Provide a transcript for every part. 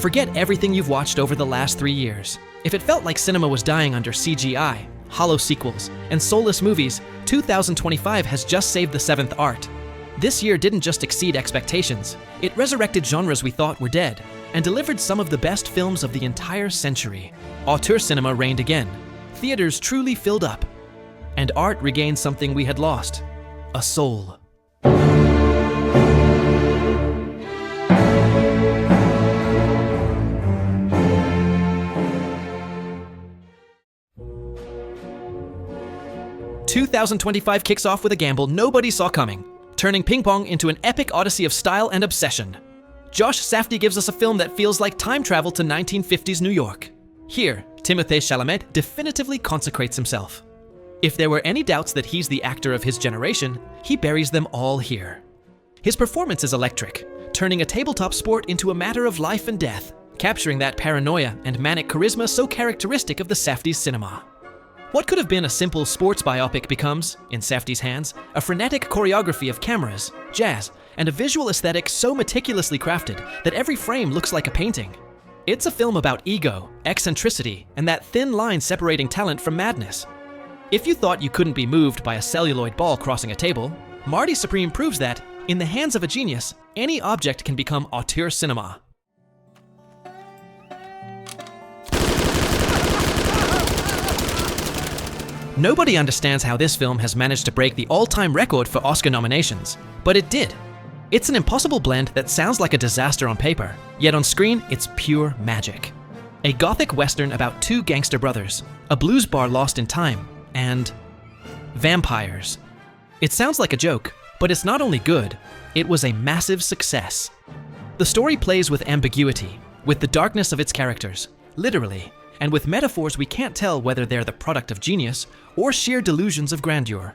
Forget everything you've watched over the last 3 years. If it felt like cinema was dying under CGI, hollow sequels, and soulless movies, 2025 has just saved the seventh art. This year didn't just exceed expectations, it resurrected genres we thought were dead, and delivered some of the best films of the entire century. Auteur cinema reigned again, theaters truly filled up, and art regained something we had lost: a soul. "2025 kicks off with a gamble nobody saw coming, turning Ping Pong into an epic odyssey of style and obsession. Josh Safdie gives us a film that feels like time travel to 1950s New York. Here, Timothée Chalamet definitively consecrates himself. If there were any doubts that he's the actor of his generation, he buries them all here. His performance is electric, turning a tabletop sport into a matter of life and death, capturing that paranoia and manic charisma so characteristic of the Safdie's cinema. What could have been a simple sports biopic becomes, in Safdie's hands, a frenetic choreography of cameras, jazz, and a visual aesthetic so meticulously crafted that every frame looks like a painting. It's a film about ego, eccentricity, and that thin line separating talent from madness. If you thought you couldn't be moved by a celluloid ball crossing a table, Marty Supreme proves that, in the hands of a genius, any object can become auteur cinema. Nobody understands how this film has managed to break the all-time record for Oscar nominations, but it did. It's an impossible blend that sounds like a disaster on paper, yet on screen it's pure magic. A gothic western about two gangster brothers, a blues bar lost in time, and vampires. It sounds like a joke, but it's not only good, it was a massive success. The story plays with ambiguity, with the darkness of its characters, literally, and with metaphors we can't tell whether they're the product of genius or sheer delusions of grandeur.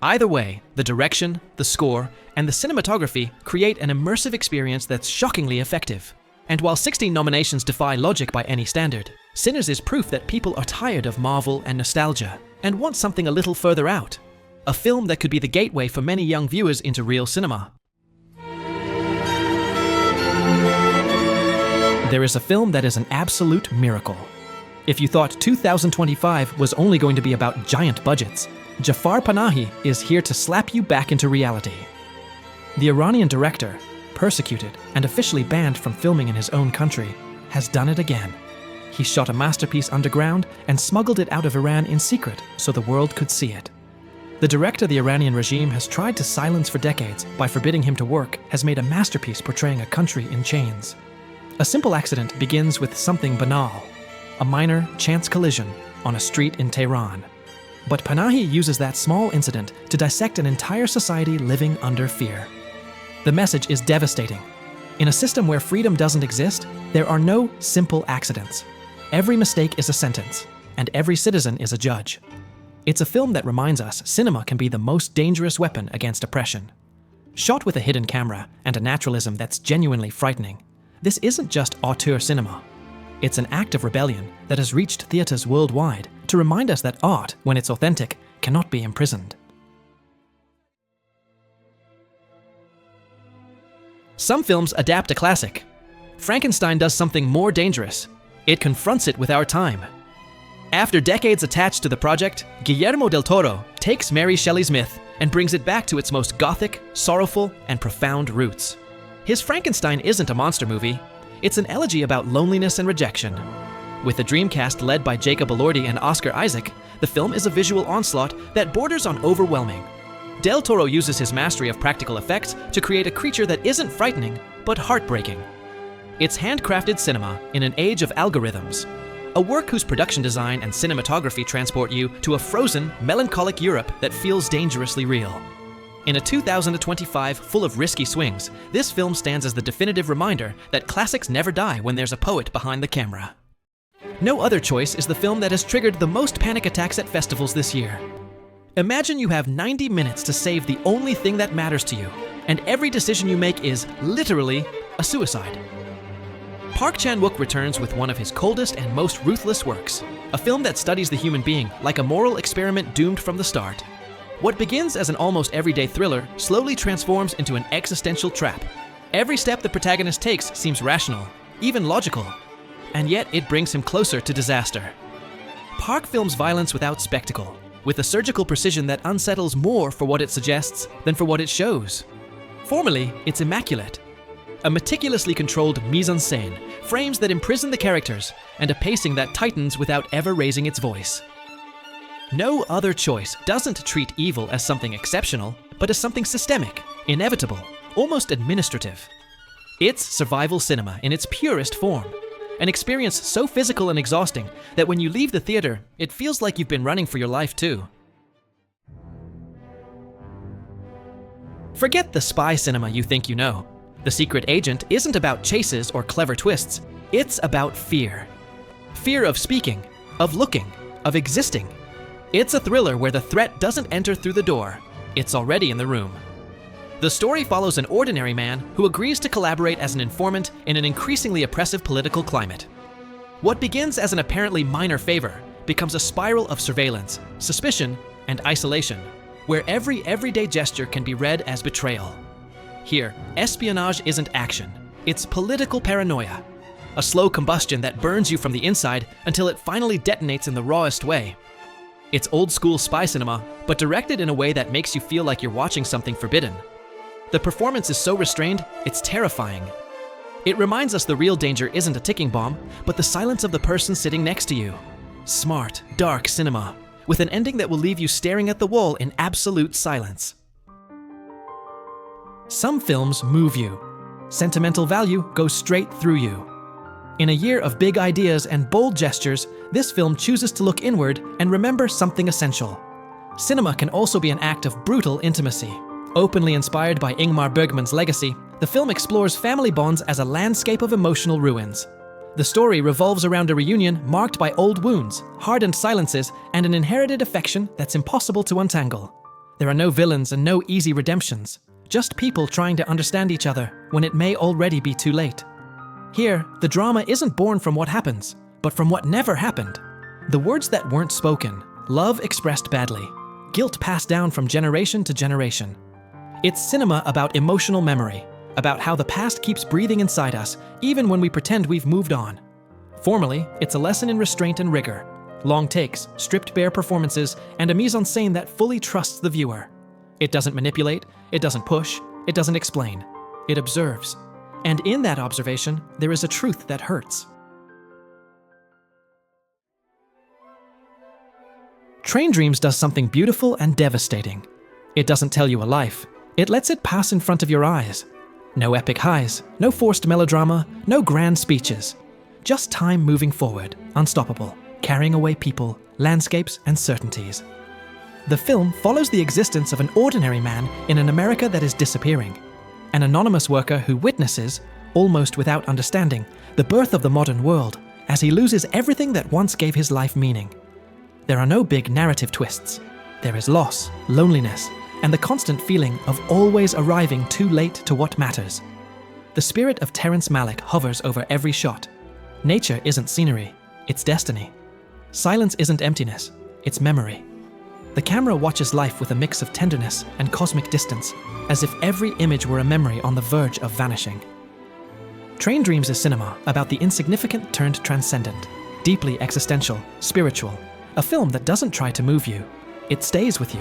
Either way, the direction, the score, and the cinematography create an immersive experience that's shockingly effective. And while 16 nominations defy logic by any standard, Sinners is proof that people are tired of Marvel and nostalgia and want something a little further out. A film that could be the gateway for many young viewers into real cinema. There is a film that is an absolute miracle. If you thought 2025 was only going to be about giant budgets, Jafar Panahi is here to slap you back into reality. The Iranian director, persecuted and officially banned from filming in his own country, has done it again. He shot a masterpiece underground and smuggled it out of Iran in secret so the world could see it. The director the Iranian regime has tried to silence for decades by forbidding him to work has made a masterpiece portraying a country in chains. A simple accident begins with something banal, a minor chance collision on a street in Tehran. But Panahi uses that small incident to dissect an entire society living under fear. The message is devastating. In a system where freedom doesn't exist, there are no simple accidents. Every mistake is a sentence, and every citizen is a judge. It's a film that reminds us cinema can be the most dangerous weapon against oppression. Shot with a hidden camera and a naturalism that's genuinely frightening, this isn't just auteur cinema. It's an act of rebellion that has reached theaters worldwide to remind us that art, when it's authentic, cannot be imprisoned. Some films adapt a classic. Frankenstein does something more dangerous. It confronts it with our time. After decades attached to the project, Guillermo del Toro takes Mary Shelley's myth and brings it back to its most gothic, sorrowful, and profound roots. His Frankenstein isn't a monster movie. It's an elegy about loneliness and rejection. With a dream cast led by Jacob Elordi and Oscar Isaac, the film is a visual onslaught that borders on overwhelming. Del Toro uses his mastery of practical effects to create a creature that isn't frightening, but heartbreaking. It's handcrafted cinema in an age of algorithms, a work whose production design and cinematography transport you to a frozen, melancholic Europe that feels dangerously real. In a 2025 full of risky swings, this film stands as the definitive reminder that classics never die when there's a poet behind the camera. No other choice is the film that has triggered the most panic attacks at festivals this year. Imagine you have 90 minutes to save the only thing that matters to you, and every decision you make is, literally, a suicide. Park Chan-wook returns with one of his coldest and most ruthless works, a film that studies the human being like a moral experiment doomed from the start. What begins as an almost everyday thriller slowly transforms into an existential trap. Every step the protagonist takes seems rational, even logical. And yet it brings him closer to disaster. Park films violence without spectacle, with a surgical precision that unsettles more for what it suggests than for what it shows. Formally, it's immaculate. A meticulously controlled mise-en-scène, frames that imprison the characters, and a pacing that tightens without ever raising its voice. No other choice doesn't treat evil as something exceptional, but as something systemic, inevitable, almost administrative. It's survival cinema in its purest form, an experience so physical and exhausting that when you leave the theater, it feels like you've been running for your life too. Forget the spy cinema you think you know. The Secret Agent isn't about chases or clever twists, it's about fear. Fear of speaking, of looking, of existing. It's a thriller where the threat doesn't enter through the door, it's already in the room. The story follows an ordinary man who agrees to collaborate as an informant in an increasingly oppressive political climate. What begins as an apparently minor favor becomes a spiral of surveillance, suspicion, and isolation, where every everyday gesture can be read as betrayal. Here, espionage isn't action, it's political paranoia, a slow combustion that burns you from the inside until it finally detonates in the rawest way. It's old-school spy cinema, but directed in a way that makes you feel like you're watching something forbidden. The performance is so restrained, it's terrifying. It reminds us the real danger isn't a ticking bomb, but the silence of the person sitting next to you. Smart, dark cinema, with an ending that will leave you staring at the wall in absolute silence. Some films move you. Sentimental value goes straight through you. In a year of big ideas and bold gestures, this film chooses to look inward and remember something essential. Cinema can also be an act of brutal intimacy. Openly inspired by Ingmar Bergman's legacy, the film explores family bonds as a landscape of emotional ruins. The story revolves around a reunion marked by old wounds, hardened silences, and an inherited affection that's impossible to untangle. There are no villains and no easy redemptions, just people trying to understand each other when it may already be too late. Here, the drama isn't born from what happens, but from what never happened. The words that weren't spoken, love expressed badly, guilt passed down from generation to generation. It's cinema about emotional memory, about how the past keeps breathing inside us, even when we pretend we've moved on. Formally, it's a lesson in restraint and rigor, long takes, stripped bare performances, and a mise-en-scène that fully trusts the viewer. It doesn't manipulate, it doesn't push, it doesn't explain. It observes. And in that observation, there is a truth that hurts. Train Dreams does something beautiful and devastating. It doesn't tell you a life. It lets it pass in front of your eyes. No epic highs, no forced melodrama, no grand speeches. Just time moving forward, unstoppable, carrying away people, landscapes, and certainties. The film follows the existence of an ordinary man in an America that is disappearing. An anonymous worker who witnesses, almost without understanding, the birth of the modern world as he loses everything that once gave his life meaning. There are no big narrative twists. There is loss, loneliness, and the constant feeling of always arriving too late to what matters. The spirit of Terrence Malick hovers over every shot. Nature isn't scenery, it's destiny. Silence isn't emptiness, it's memory. The camera watches life with a mix of tenderness and cosmic distance, as if every image were a memory on the verge of vanishing. Train Dreams is cinema about the insignificant turned transcendent, deeply existential, spiritual, a film that doesn't try to move you, it stays with you.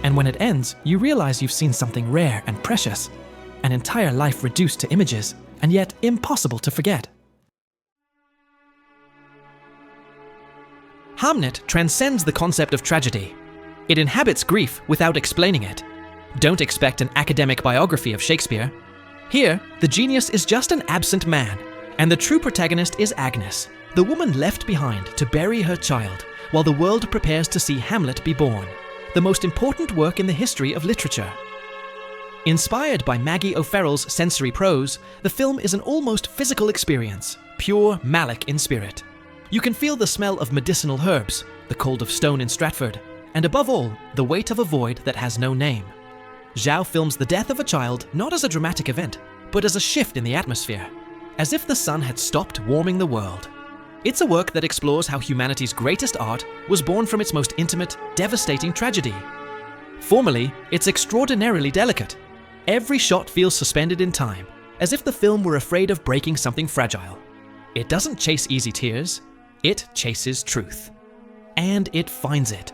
And when it ends, you realize you've seen something rare and precious, an entire life reduced to images, and yet impossible to forget. Hamnet transcends the concept of tragedy. It inhabits grief without explaining it. Don't expect an academic biography of Shakespeare. Here, the genius is just an absent man, and the true protagonist is Agnes, the woman left behind to bury her child, while the world prepares to see Hamlet be born, the most important work in the history of literature. Inspired by Maggie O'Farrell's sensory prose, the film is an almost physical experience, pure Malick in spirit. You can feel the smell of medicinal herbs, the cold of stone in Stratford, and above all, the weight of a void that has no name. Zhao films the death of a child not as a dramatic event, but as a shift in the atmosphere, as if the sun had stopped warming the world. It's a work that explores how humanity's greatest art was born from its most intimate, devastating tragedy. Formally, it's extraordinarily delicate. Every shot feels suspended in time, as if the film were afraid of breaking something fragile. It doesn't chase easy tears, it chases truth. And it finds it.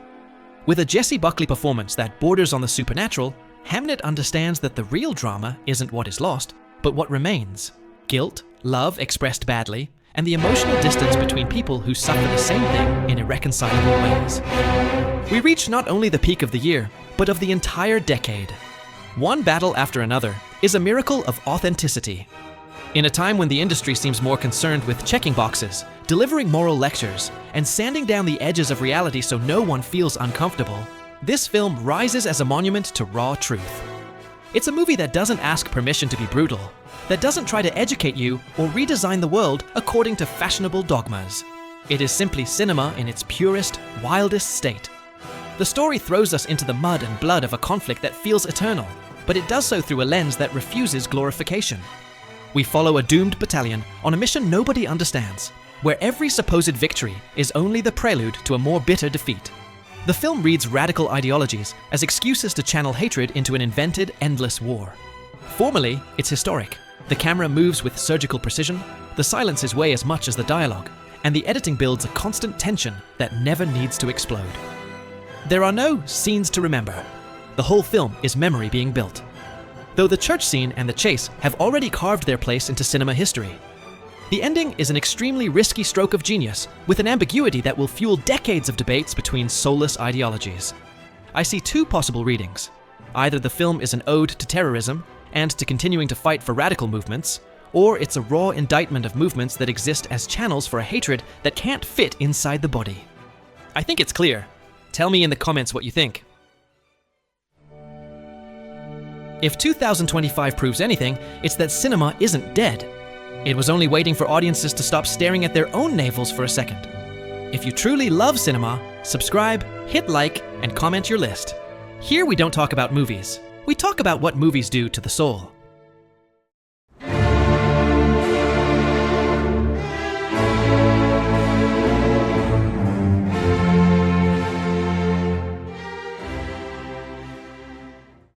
With a Jessie Buckley performance that borders on the supernatural, Hamnet understands that the real drama isn't what is lost, but what remains. Guilt, love expressed badly, and the emotional distance between people who suffer the same thing in irreconcilable ways. We reach not only the peak of the year, but of the entire decade. One battle after another is a miracle of authenticity. In a time when the industry seems more concerned with checking boxes, delivering moral lectures, and sanding down the edges of reality so no one feels uncomfortable, this film rises as a monument to raw truth. It's a movie that doesn't ask permission to be brutal, that doesn't try to educate you or redesign the world according to fashionable dogmas. It is simply cinema in its purest, wildest state. The story throws us into the mud and blood of a conflict that feels eternal, but it does so through a lens that refuses glorification. We follow a doomed battalion on a mission nobody understands, where every supposed victory is only the prelude to a more bitter defeat. The film reads radical ideologies as excuses to channel hatred into an invented, endless war. Formally, it's historic. The camera moves with surgical precision, the silences weigh as much as the dialogue, and the editing builds a constant tension that never needs to explode. There are no scenes to remember. The whole film is memory being built. Though the church scene and the chase have already carved their place into cinema history. The ending is an extremely risky stroke of genius, with an ambiguity that will fuel decades of debates between soulless ideologies. I see two possible readings. Either the film is an ode to terrorism and to continuing to fight for radical movements, or it's a raw indictment of movements that exist as channels for a hatred that can't fit inside the body. I think it's clear. Tell me in the comments what you think. If 2025 proves anything, it's that cinema isn't dead. It was only waiting for audiences to stop staring at their own navels for a second. If you truly love cinema, subscribe, hit like, and comment your list. Here we don't talk about movies. We talk about what movies do to the soul.